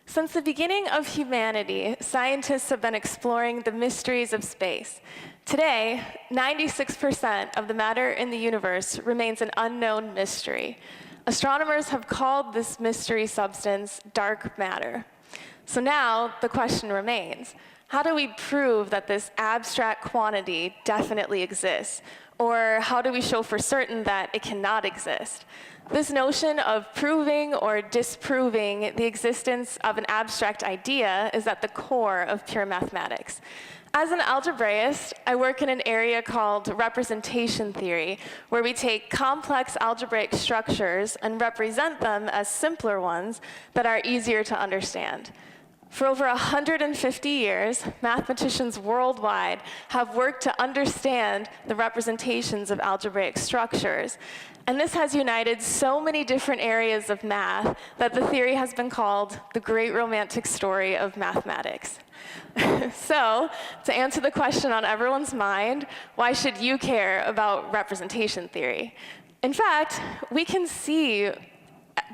Since the beginning of humanity, scientists have been exploring the mysteries of space. Today, 96% of the matter in the universe remains an unknown mystery. Astronomers have called this mystery substance dark matter. So now the question remains, how do we prove that this abstract quantity definitely exists? Or how do we show for certain that it cannot exist? This notion of proving or disproving the existence of an abstract idea is at the core of pure mathematics. As an algebraist, I work in an area called representation theory, where we take complex algebraic structures and represent them as simpler ones that are easier to understand. For over 150 years, mathematicians worldwide have worked to understand the representations of algebraic structures. And this has united so many different areas of math that the theory has been called the great romantic story of mathematics. So, to answer the question on everyone's mind, why should you care about representation theory? In fact, we can see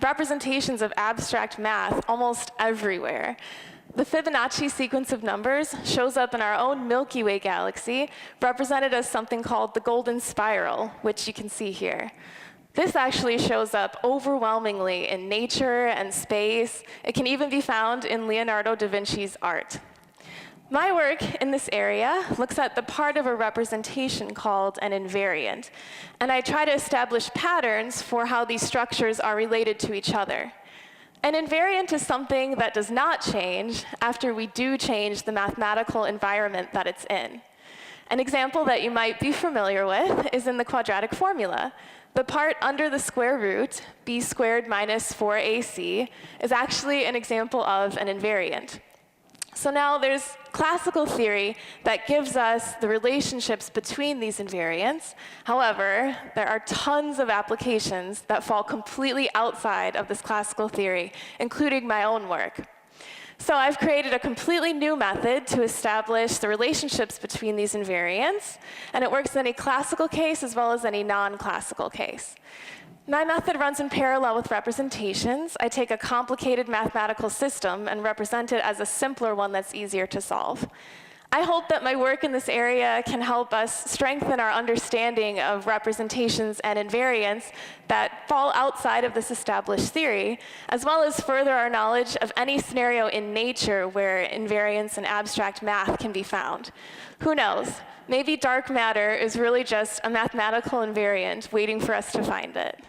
representations of abstract math almost everywhere. The Fibonacci sequence of numbers shows up in our own Milky Way galaxy, represented as something called the golden spiral, which you can see here. This actually shows up overwhelmingly in nature and space. It can even be found in Leonardo da Vinci's art. My work in this area looks at the part of a representation called an invariant, and I try to establish patterns for how these structures are related to each other. An invariant is something that does not change after we do change the mathematical environment that it's in. An example that you might be familiar with is in the quadratic formula. The part under the square root, b squared minus 4ac, is actually an example of an invariant. So now there's classical theory that gives us the relationships between these invariants. However, there are tons of applications that fall completely outside of this classical theory, including my own work. So I've created a completely new method to establish the relationships between these invariants, and it works in any classical case as well as any non-classical case. My method runs in parallel with representations. I take a complicated mathematical system and represent it as a simpler one that's easier to solve. I hope that my work in this area can help us strengthen our understanding of representations and invariants that fall outside of this established theory, as well as further our knowledge of any scenario in nature where invariants and abstract math can be found. Who knows? Maybe dark matter is really just a mathematical invariant waiting for us to find it.